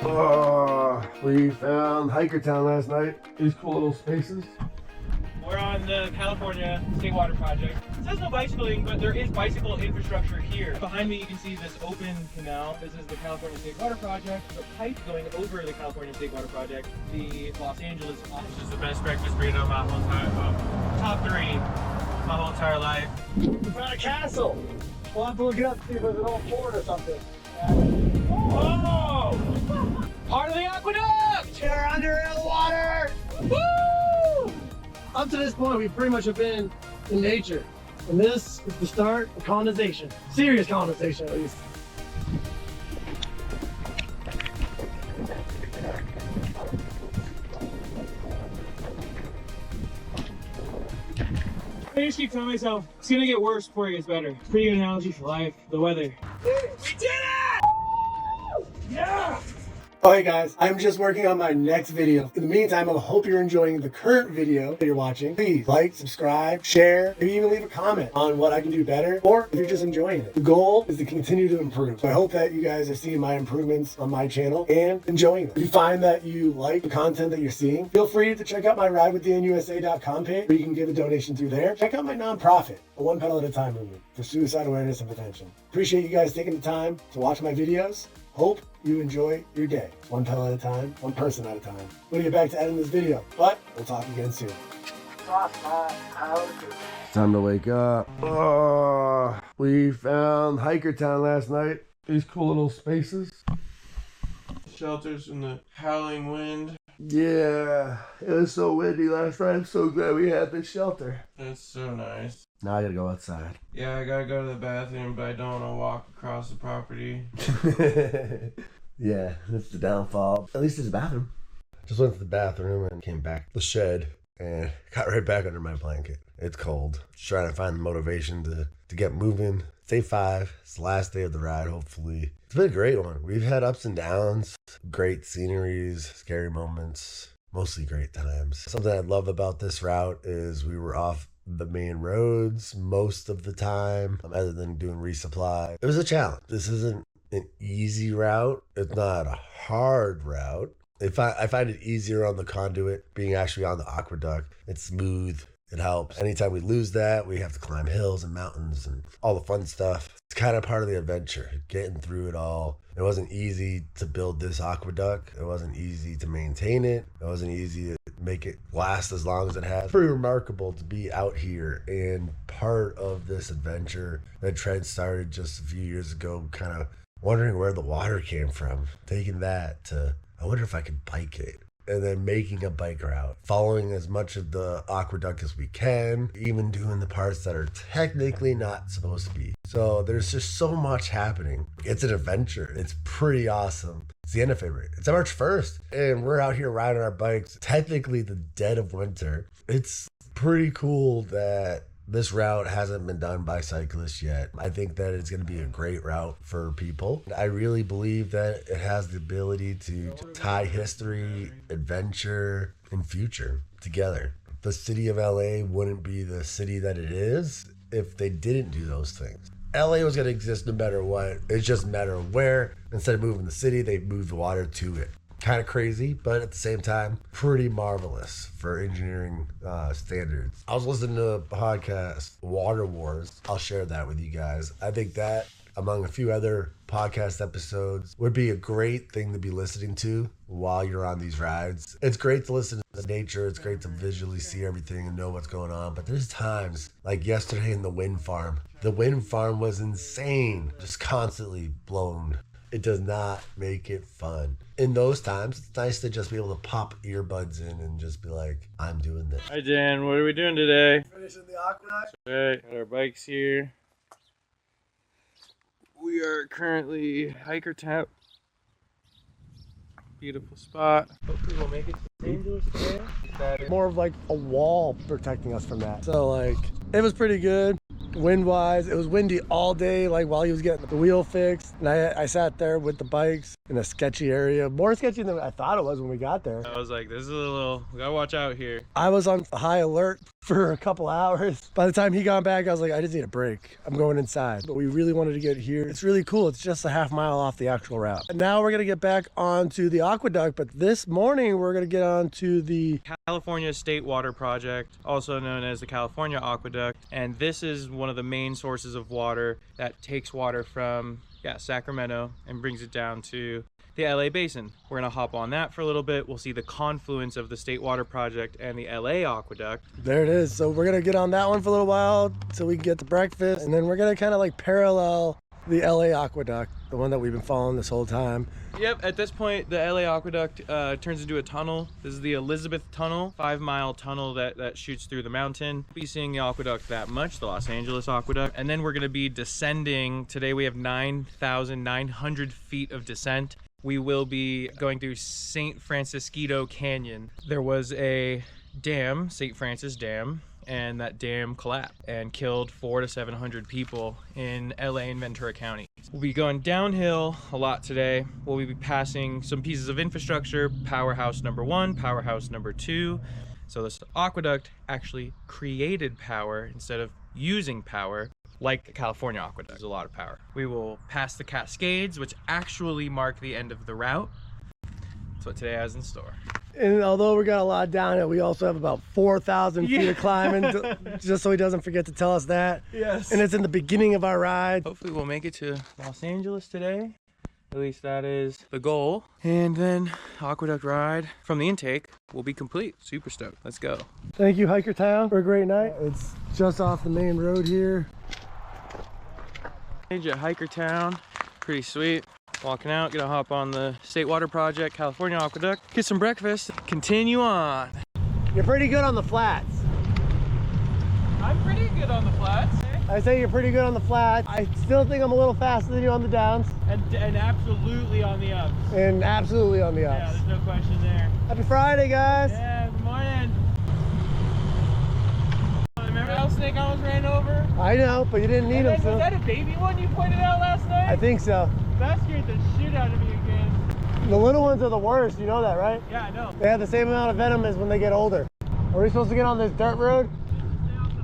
We found Hikertown last night. These cool little spaces. We're on the California State Water Project. It says no bicycling, but there is bicycle infrastructure here. Behind me you can see this open canal. This is the California State Water Project. The pipe going over the California State Water Project. The Los Angeles office. This is the best breakfast burrito my whole entire, top 3 my whole entire life. We found a castle. We'll have to look it up to see if there's an old fort or something. Whoa! Part of the aqueduct! We're under the water! Woo! Up to this point, we pretty much have been in nature. And this is the start of colonization. Serious colonization, at least. I just keep telling myself, it's gonna get worse before it gets better. Pretty good analogy for life, the weather. We did it! Yeah! Oh, hey guys, I'm just working on my next video. In the meantime, I hope you're enjoying the current video that you're watching. Please like, subscribe, share, maybe even leave a comment on what I can do better, or if you're just enjoying it. The goal is to continue to improve. So I hope that you guys are seeing my improvements on my channel and enjoying them. If you find that you like the content that you're seeing, feel free to check out my RidewithDanUSA.com page where you can give a donation through there. Check out my nonprofit, a One Pedal at a Time movement for suicide awareness and prevention. Appreciate you guys taking the time to watch my videos. Hope you enjoy your day. One pedal at a time, one person at a time. We'll get back to editing this video, but we'll talk again soon. Time to wake up. We found Hikertown last night. These cool little spaces. Shelters from the howling wind. Yeah, it was so windy last night. I'm so glad we had this shelter. It's so nice. Now I gotta go outside. Yeah, I gotta go to the bathroom, but I don't want to walk across the property. Yeah, that's the downfall. At least there's a bathroom. Just went to the bathroom and came back to the shed and got right back under my blanket. It's cold. Just trying to find the motivation to get moving. It's day 5. It's the last day of the ride, hopefully. It's been a great one. We've had ups and downs, great sceneries, scary moments, mostly great times. Something I love about this route is we were off the main roads most of the time, other than doing resupply. It was a challenge. This isn't an easy route. It's not a hard route. I find it easier on the conduit, being actually on the aqueduct. It's smooth. It helps. Anytime we lose that, we have to climb hills and mountains and all the fun stuff. It's kind of part of the adventure, getting through it all. It wasn't easy to build this aqueduct. It wasn't easy to maintain it. It wasn't easy to make it last as long as it has. Pretty remarkable to be out here and part of this adventure that Trent started just a few years ago, kind of wondering where the water came from. Taking that to, I wonder if I could bike it. And then making a bike route, following as much of the aqueduct as we can, even doing the parts that are technically not supposed to be. So there's just so much happening. It's an adventure. It's pretty awesome. It's the end of February. It's March 1st. And we're out here riding our bikes, technically the dead of winter. It's pretty cool that this route hasn't been done by cyclists yet. I think that it's going to be a great route for people. I really believe that it has the ability to tie history, adventure, and future together. The city of LA wouldn't be the city that it is if they didn't do those things. LA was going to exist no matter what. It's just a matter of where. Instead of moving the city, they moved the water to it. Kind of crazy, but at the same time, pretty marvelous for engineering standards. I was listening to a podcast, Water Wars. I'll share that with you guys. I think that, among a few other podcast episodes, would be a great thing to be listening to while you're on these rides. It's great to listen to nature. It's great to visually see everything and know what's going on. But there's times, like yesterday in the wind farm. The wind farm was insane, just constantly blown. It does not make it fun. In those times, it's nice to just be able to pop earbuds in and just be like, I'm doing this. Hi Dan, what are we doing today? Finishing the aqueduct. Right, got our bikes here. We are currently Hikertown. Beautiful spot. Hopefully we'll make it to Los Angeles today. More of like a wall protecting us from that. So like, It was pretty good. Wind-wise, it was windy all day, like while he was getting the wheel fixed. And I sat there with the bikes in a sketchy area, more sketchy than I thought it was when we got there. I was like, this is a little, we gotta watch out here. I was on high alert for a couple hours. By the time he got back, I was like, I just need a break. I'm going inside. But we really wanted to get here. It's really cool. It's just a half mile off the actual route. And now we're gonna get back onto the aqueduct, but this morning we're gonna get onto the California State Water Project, also known as the California Aqueduct. And this is one of the main sources of water that takes water from Sacramento and brings it down to the LA basin. We're gonna hop on that for a little bit. We'll see the confluence of the State Water Project and the LA Aqueduct. There it is. So we're gonna get on that one for a little while so we can get to breakfast, and then we're gonna kind of like parallel the LA Aqueduct, the one that we've been following this whole time. Yep, at this point, the LA Aqueduct turns into a tunnel. This is the Elizabeth Tunnel, 5-mile tunnel that shoots through the mountain. We'll be seeing the aqueduct that much, the Los Angeles Aqueduct. And then we're gonna be descending. Today we have 9,900 feet of descent. We will be going through St. Francisquito Canyon. There was a dam, St. Francis Dam, and that dam collapsed and killed 400 to 700 people in LA and Ventura County. We'll be going downhill a lot today. We'll be passing some pieces of infrastructure, powerhouse number 1, powerhouse number 2. So this aqueduct actually created power instead of using power, like the California Aqueduct. There's a lot of power. We will pass the Cascades, which actually mark the end of the route. That's what today has in store. And although we got a lot downhill, we also have about 4,000 feet of climbing, just so he doesn't forget to tell us that. Yes. And it's in the beginning of our ride. Hopefully we'll make it to Los Angeles today. At least that is the goal. And then aqueduct ride from the intake will be complete. Super stoked. Let's go. Thank you, Hikertown, for a great night. It's just off the main road here. At Hikertown, pretty sweet. Walking out, gonna hop on the State Water Project, California Aqueduct, get some breakfast, continue on. You're pretty good on the flats. I'm pretty good on the flats. I say you're pretty good on the flats. I still think I'm a little faster than you on the downs. And absolutely on the ups. And absolutely on the ups. Yeah, there's no question there. Happy Friday, guys. Yeah, good morning. Remember that snake I almost ran over? I know, but you didn't need him, so. Was that a baby one you pointed out last night? I think so. That scared the shit out of me again. The little ones are the worst, you know that, right? Yeah, I know. They have the same amount of venom as when they get older. Are we supposed to get on this dirt road? Stay off the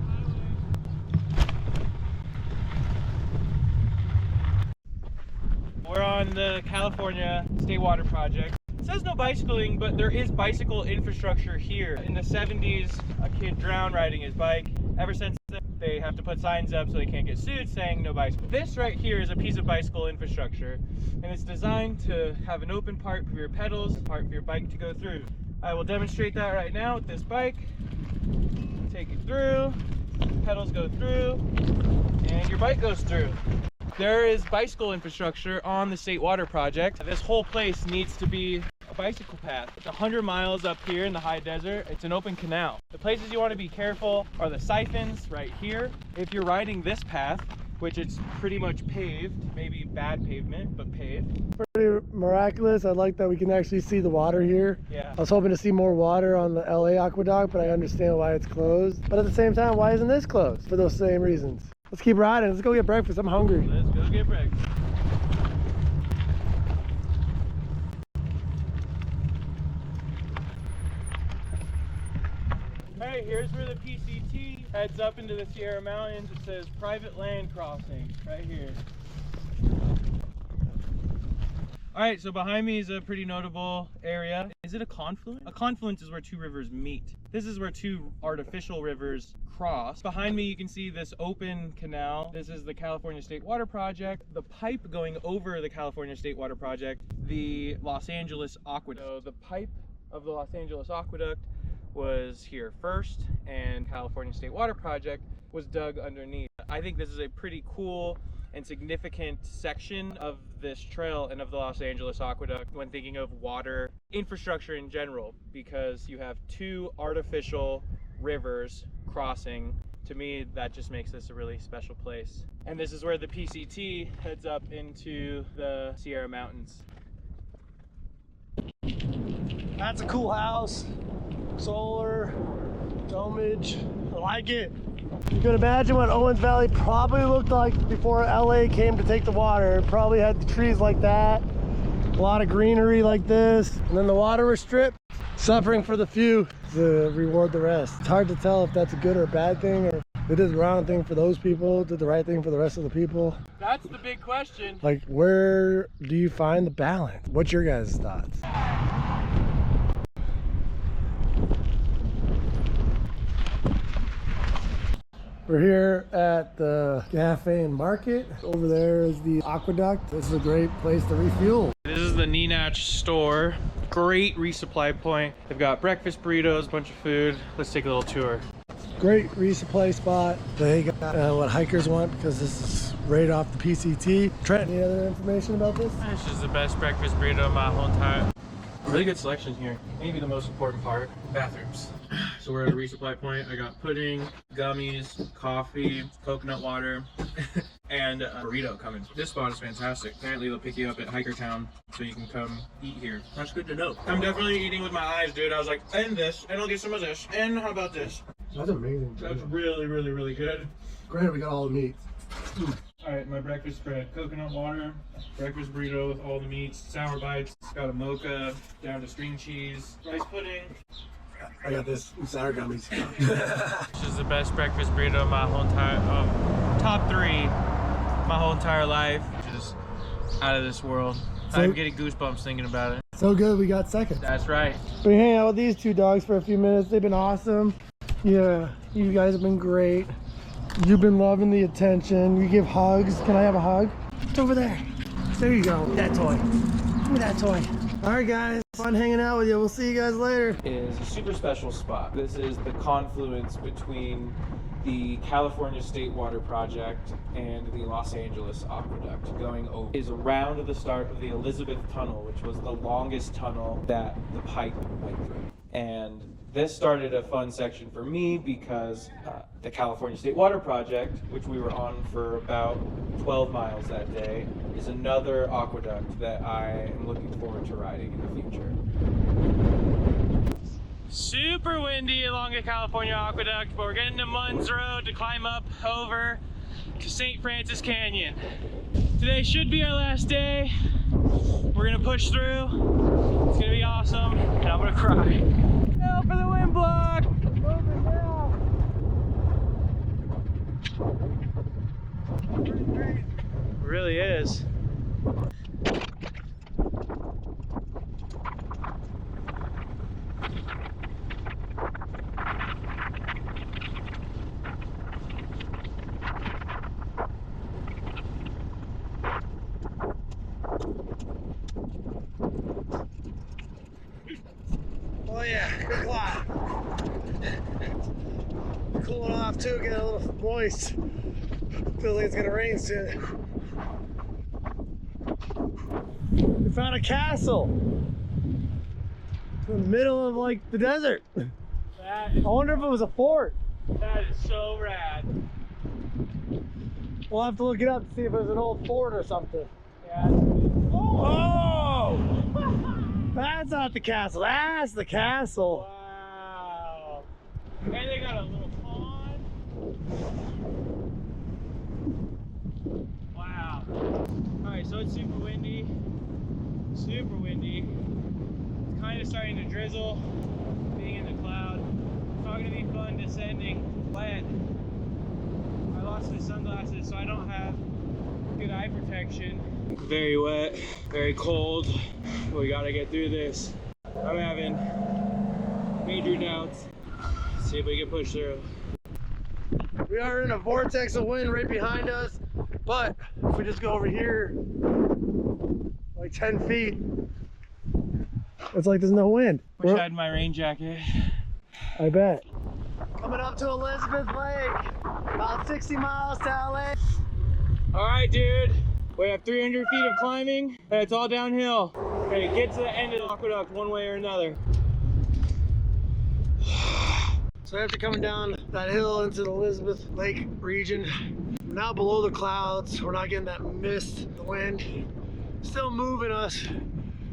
highway. We're on the California State Water Project. It says no bicycling, but there is bicycle infrastructure here. In the 70s, a kid drowned riding his bike. Ever since then, they have to put signs up so they can't get sued saying no bicycle. This right here is a piece of bicycle infrastructure, and it's designed to have an open part for your pedals, part for your bike to go through. I will demonstrate that right now with this bike. Take it through, pedals go through, and your bike goes through. There is bicycle infrastructure on the State Water Project. This whole place needs to be a bicycle path. It's 100 miles up here in the high desert. It's an open canal. The places you want to be careful are the siphons right here. If you're riding this path, which it's pretty much paved, maybe bad pavement, but paved. Pretty miraculous. I like that we can actually see the water here. Yeah. I was hoping to see more water on the LA Aqueduct, but I understand why it's closed. But at the same time, why isn't this closed? For those same reasons. Let's keep riding. Let's go get breakfast. I'm hungry. Let's go get breakfast. Alright, here's where the PCT heads up into the Sierra Mountains. It says private land crossing right here. Alright, so behind me is a pretty notable area. Is it a confluence? A confluence is where two rivers meet. This is where two artificial rivers cross. Behind me you can see this open canal. This is the California State Water Project. The pipe going over the California State Water Project, the Los Angeles Aqueduct. So the pipe of the Los Angeles Aqueduct was here first, and California State Water Project was dug underneath. I think this is a pretty cool and significant section of this trail and of the Los Angeles Aqueduct when thinking of water infrastructure in general, because you have two artificial rivers crossing. To me, that just makes this a really special place. And this is where the PCT heads up into the Sierra Mountains. That's a cool house. Solar, domage. I like it. You can imagine what Owens Valley probably looked like before LA came to take the water. It probably had the trees like that, a lot of greenery like this, and then the water was stripped, suffering for the few to reward the rest. It's hard to tell if that's a good or a bad thing, or if they did the wrong thing for those people, did the right thing for the rest of the people. That's the big question. Like, where do you find the balance? What's your guys' thoughts? We're here at the Cafe and Market. Over there is the aqueduct. This is a great place to refuel. This is the Neenach store. Great resupply point. They've got breakfast burritos, a bunch of food. Let's take a little tour. Great resupply spot. They got what hikers want because this is right off the PCT. Trent, any other information about this? This is the best breakfast burrito of my whole entire. Really good selection here. Maybe the most important part, bathrooms. So we're at a resupply point. I got pudding, gummies, coffee, coconut water, and a burrito coming. This spot is fantastic. Apparently they'll pick you up at Hikertown so you can come eat here. That's good to know. I'm definitely eating with my eyes, dude. I was like, and this, and I'll get some of this, and how about this? That's amazing. That's really, really, really good. Granted, we got all the meats. All right, my breakfast spread: coconut water, breakfast burrito with all the meats, sour bites, got a mocha, down to string cheese, rice pudding. I got this sour gummies. This is the best breakfast burrito of my whole entire, top 3, my whole entire life. Just out of this world. So, I'm getting goosebumps thinking about it. So good, we got second. That's right. We hang out with these two dogs for a few minutes. They've been awesome. Yeah, you guys have been great. You've been loving the attention. You give hugs. Can I have a hug? It's over there. There you go. That toy. Give me that toy. All right, guys. Fun hanging out with you. We'll see you guys later. Is a super special spot. This is the confluence between the California State Water Project and the Los Angeles Aqueduct. Going over is around the start of the Elizabeth Tunnel, which was the longest tunnel that the pipe went through. And this started a fun section for me because the California State Water Project, which we were on for about 12 miles that day, is another aqueduct that I am looking forward to riding in the future. Super windy along the California Aqueduct, but we're getting to Munns Road to climb up over to St. Francis Canyon. Today should be our last day. We're gonna push through. It's gonna be awesome, and I'm gonna cry. Help for the wind block! Moving now. It really is. Oh yeah, good climb. Cooling off too, getting a little moist. Feels like it's gonna rain soon. We found a castle in the middle of like the desert. I wonder if it was a fort. That is so rad. We'll have to look it up to see if it was an old fort or something. Yeah. Oh! That's not the castle, that's the castle. Wow. And they got a little pond. Wow. Alright, so it's super windy. Super windy. It's kind of starting to drizzle, being in the cloud. It's not going to be fun descending. But I lost my sunglasses, so I don't have good eye protection. Very wet, very cold. We gotta get through this. I'm having major doubts. Let's see if we can push through. We are in a vortex of wind right behind us, but if we just go over here, like 10 feet, it's like there's no wind. Wish I had my rain jacket. I bet. Coming up to Elizabeth Lake, about 60 miles to LA. All right, dude. We have 300 feet of climbing, and it's all downhill. Okay, get to the end of the aqueduct one way or another. So after coming down that hill into the Elizabeth Lake region, we're now below the clouds. We're not getting that mist, the wind. Still moving us,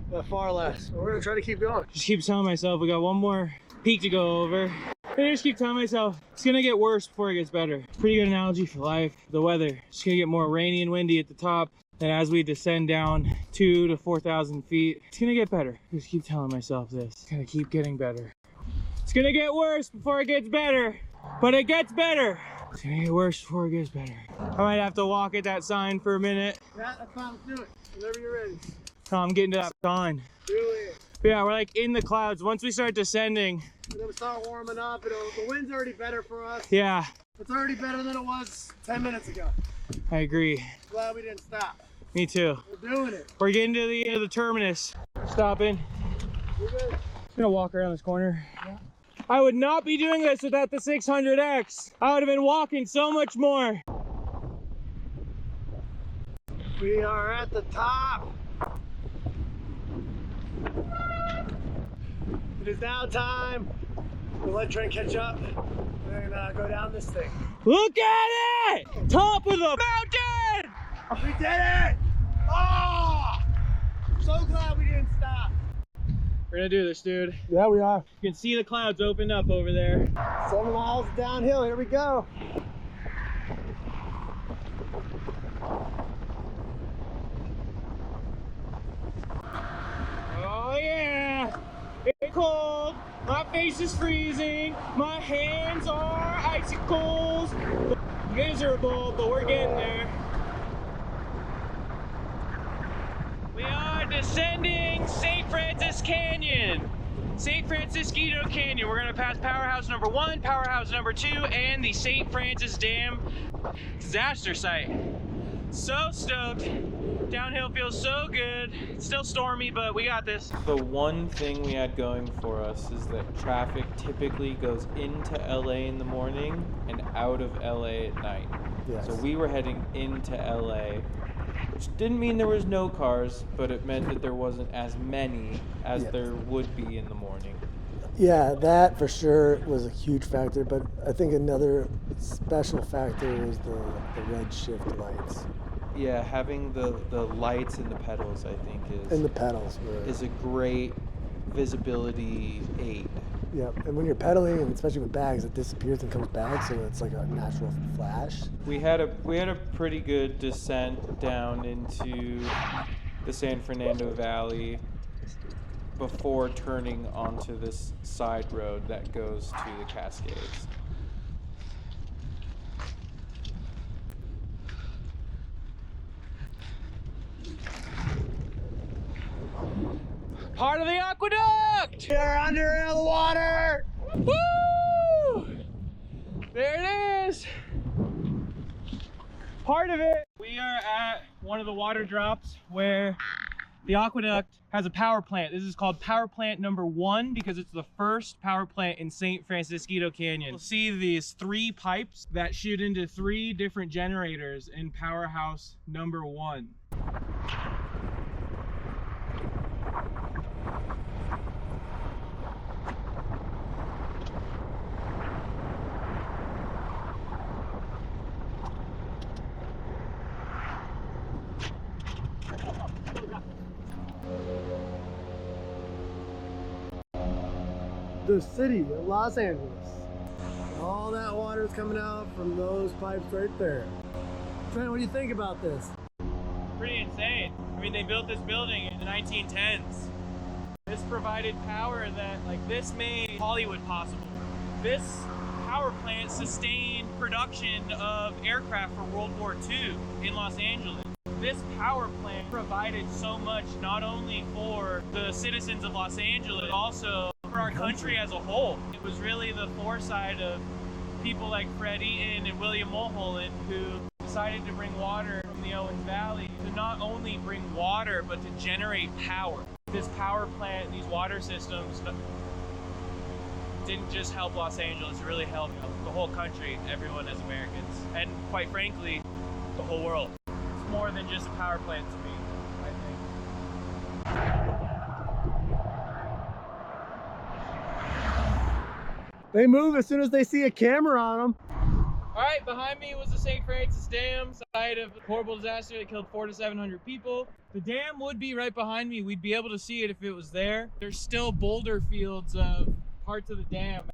but far less. So we're gonna try to keep going. Just keep telling myself we got one more peak to go over. I just keep telling myself it's gonna get worse before it gets better. Pretty good analogy for life. The weather, it's gonna get more rainy and windy at the top. And as we descend down 2,000 to 4,000 feet, it's gonna get better. I just keep telling myself this. It's gonna keep getting better. It's gonna get worse before it gets better, but it gets better. It's gonna get worse before it gets better. I might have to walk at that sign for a minute. Yeah, that's fine. Let's do it. Whenever you're ready. Oh, I'm getting to that sign. Do it. But yeah, we're like in the clouds. Once we start descending. We're gonna start warming up. The wind's already better for us. Yeah. It's already better than it was 10 minutes ago. I agree. Glad we didn't stop. Me too. We're doing it. We're getting to the end of the terminus. Stopping. We're good. Just gonna walk around this corner. Yeah. I would not be doing this without the 600X. I would have been walking so much more. We are at the top. It is now time to let Trent catch up and go down this thing. Look at it! Top of the mountain! We did it! Oh! So glad we didn't stop. We're gonna do this, dude. Yeah, we are. You can see the clouds open up over there. 7 miles downhill. Here we go. Oh yeah! It's cold. My face is freezing. My hands are icicles. Miserable, but we're getting there. We are descending St. Francis Canyon. St. Francisquito Canyon. We're gonna pass powerhouse number 1, powerhouse number 2, and the St. Francis Dam disaster site. So stoked. Downhill feels so good. It's still stormy, but we got this. The one thing we had going for us is that traffic typically goes into LA in the morning and out of LA at night. Yes. So we were heading into LA, which didn't mean there was no cars, but it meant that there wasn't as many as there would be in the morning. Yeah, that for sure was a huge factor, but I think another special factor was the red shift lights. Yeah, having the lights in the pedals, I think, And the pedals were... is a great visibility aid. Yeah, and when you're pedaling, and especially with bags, it disappears and comes back, so it's like a natural flash. We had a pretty good descent down into the San Fernando Valley before turning onto this side road that goes to the Cascades. Part of the aqueduct! We are under the water! Woo! There it is! Part of it. We are at one of the water drops where the aqueduct has a power plant. This is called power plant number 1 because it's the first power plant in St. Francisquito Canyon. You'll see these 3 pipes that shoot into 3 different generators in powerhouse number 1. The city of Los Angeles. All that water is coming out from those pipes right there. Trent, what do you think about this? Pretty insane. I mean, they built this building in the 1910s. This provided power that, like, this made Hollywood possible. This power plant sustained production of aircraft for World War II in Los Angeles. This power plant provided so much not only for the citizens of Los Angeles, but also for our country as a whole. It was really the foresight of people like Fred Eaton and William Mulholland who decided to bring water from the Owens Valley to not only bring water, but to generate power. This power plant, these water systems didn't just help Los Angeles, it really helped the whole country, everyone as Americans, and quite frankly, the whole world. It's more than just a power plant to me, I think. They move as soon as they see a camera on them. All right, behind me was the St. Francis Dam, site of a horrible disaster that killed 400 to 700 people. The dam would be right behind me. We'd be able to see it if it was there. There's still boulder fields of parts of the dam.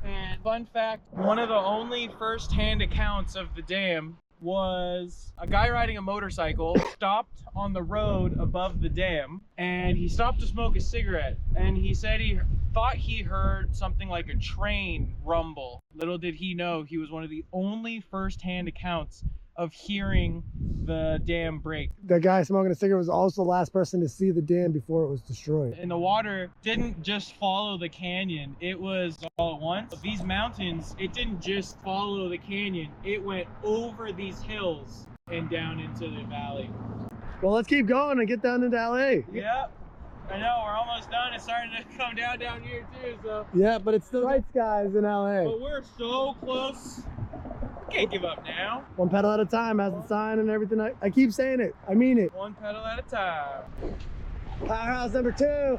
And fun fact, one of the only first-hand accounts of the dam was a guy riding a motorcycle stopped on the road above the dam, and he stopped to smoke a cigarette, and he said he thought he heard something like a train rumble. Little did he know he was one of the only first-hand accounts of hearing the dam break. The guy smoking a cigarette was also the last person to see the dam before it was destroyed. And the water didn't just follow the canyon, it was all at once. These mountains, it didn't just follow the canyon, it went over these hills and down into the valley. Well, let's keep going and get down into LA. Yep, I know, we're almost done. It's starting to come down here too, so. Yeah, but it's still bright skies in LA. But we're so close. Can't give up now. One pedal at a time, has the sign and everything. I keep saying it. I mean it. One pedal at a time. Powerhouse number 2.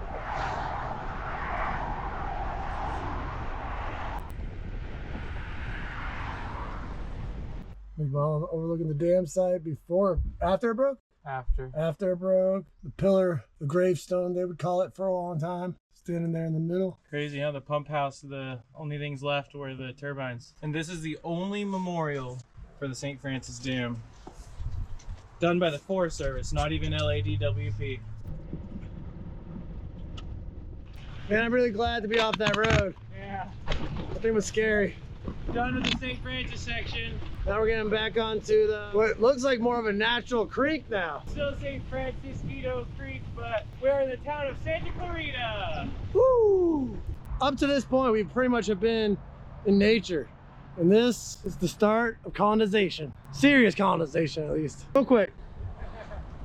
Big Mom overlooking the dam site after it broke? After it broke. The pillar, the gravestone, they would call it for a long time. Standing there in the middle. Crazy, huh? The pump house, the only things left were the turbines. And this is the only memorial for the St. Francis Dam. Done by the Forest Service, not even LADWP. Man, I'm really glad to be off that road. Yeah. That thing was scary. Done with the St. Francis section. Now we're getting back onto what looks like more of a natural creek now. Still St. Francisquito Creek, but we're in the town of Santa Clarita. Woo! Up to this point, we pretty much have been in nature. And this is the start of colonization. Serious colonization, at least. Real quick.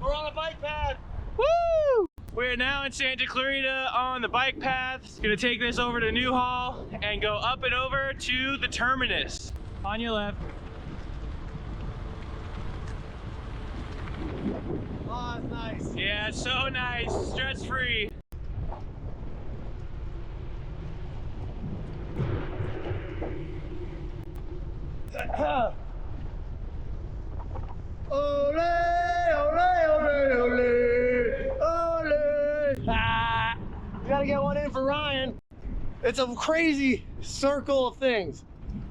We're on a bike path. Woo! We're now in Santa Clarita on the bike path. Gonna take this over to Newhall and go up and over to the terminus. On your left. Oh, it's nice. Yeah, it's so nice, stress free. Ole, ole, ole, ole, ole. Ah, we gotta get one in for Ryan. It's a crazy circle of things.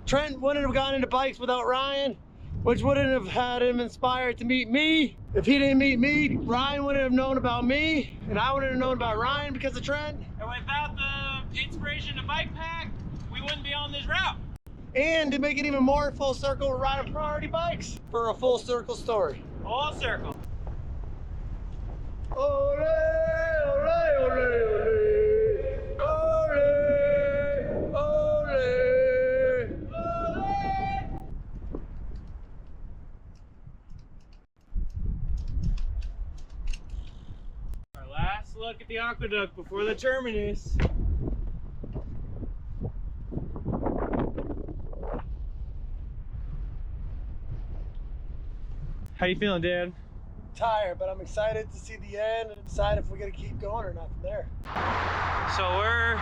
Trent wouldn't have gone into bikes without Ryan, which wouldn't have had him inspired to meet me. If he didn't meet me, Ryan wouldn't have known about me, and I wouldn't have known about Ryan because of Trent. And without the inspiration to bike pack, we wouldn't be on this route. And to make it even more full circle, we're riding priority bikes for a full circle story. Full circle. Ole, ole, ole, ole, ole, ole, ole. Our last look at the aqueduct before the terminus. How you feeling, Dan? Tired, but I'm excited to see the end and decide if we're gonna keep going or not from there. So we're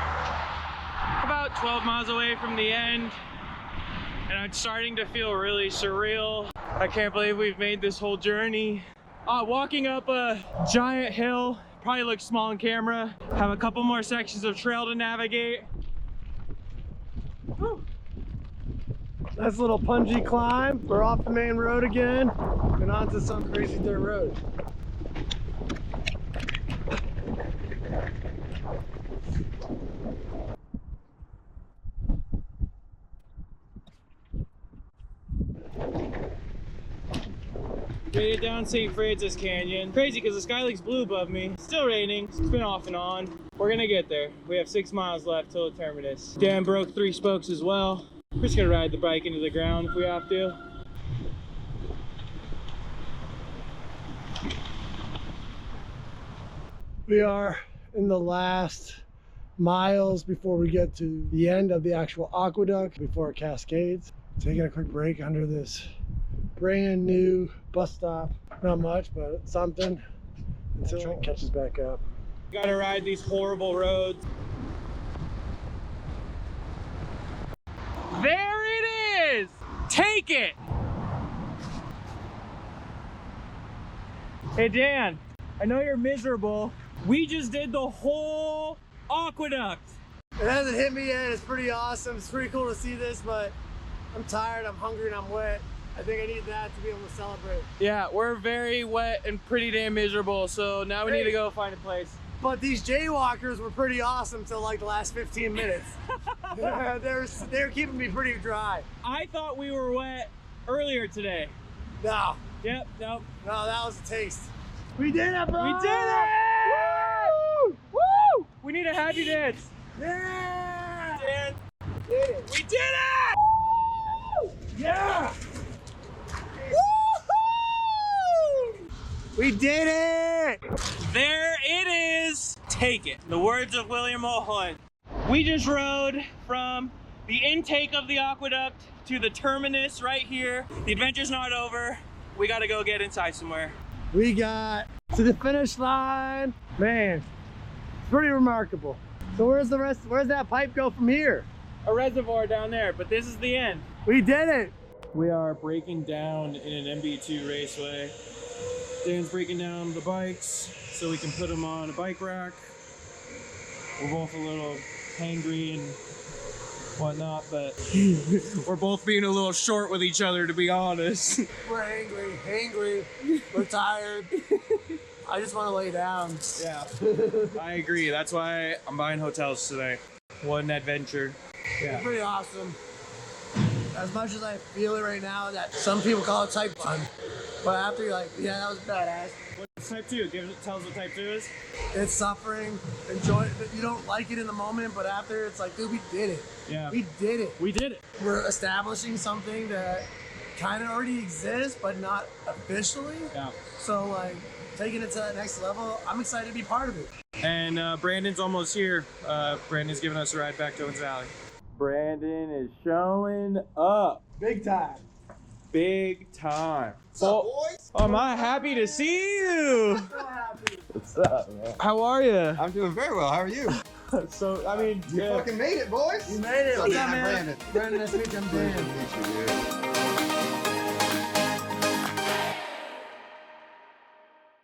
about 12 miles away from the end, and I'm starting to feel really surreal. I can't believe we've made this whole journey. Walking up a giant hill, probably looks small on camera. Have a couple more sections of trail to navigate. Whew. Nice little pungy climb. We're off the main road again and onto some crazy dirt road. Made it down St. Francis Canyon. Crazy because the sky looks blue above me. Still raining. It's been off and on. We're gonna get there. We have 6 miles left till the terminus. Dan broke 3 spokes as well. We're just gonna ride the bike into the ground if we have to. We are in the last miles before we get to the end of the actual aqueduct, before it cascades. Taking a quick break under this brand new bus stop. Not much, but something until Trent catches back up. Gotta ride these horrible roads. There it is! Take it! Hey Dan, I know you're miserable. We just did the whole aqueduct. It hasn't hit me yet. It's pretty awesome. It's pretty cool to see this, but I'm tired, I'm hungry, and I'm wet. I think I need that to be able to celebrate. Yeah, we're very wet and pretty damn miserable, so now we need to go find a place. But these jaywalkers were pretty awesome till like the last 15 minutes. They're keeping me pretty dry. I thought we were wet earlier today. No. Yep, nope. No, that was a taste. We did it, bro! We did it! Woo! Woo! We need a happy dance. Yeah! Dan. Did it. We did it! Woo! Yeah! Woo-hoo! We did it! There it is. Take it. The words of William Mulholland. We just rode from the intake of the aqueduct to the terminus right here. The adventure's not over. We gotta go get inside somewhere. We got to the finish line. Man, it's pretty remarkable. So where's the rest? Where's that pipe go from here? A reservoir down there, but this is the end. We did it. We are breaking down in an MB2 raceway. Dan's breaking down the bikes so we can put them on a bike rack. We're both a little hangry and whatnot, but we're both being a little short with each other, to be honest. We're hangry. We're tired. I just want to lay down. Yeah, I agree. That's why I'm buying hotels today. What an adventure. Yeah. It's pretty awesome. As much as I feel it right now, that some people call it type 1, but after you're like, yeah, that was badass. What's type 2? Tell us what type 2 is. It's suffering, enjoy it. You don't like it in the moment, but after it's like, dude, we did it. Yeah. We did it. We did it. We're establishing something that kind of already exists, but not officially. Yeah. So like, taking it to that next level, I'm excited to be part of it. And Brandon's almost here. Brandon's giving us a ride back to Owens Valley. Brandon is showing up. Big time. Big time. What's up, boys? Oh, am I happy to see you? So happy. What's up, man? How are you? I'm doing very well. How are you? So, I mean, You fucking made it, boys. You made it. What's up, I'm man? Brandon. Brandon, nice to meet you. I'm Dan. Nice to meet you, dude.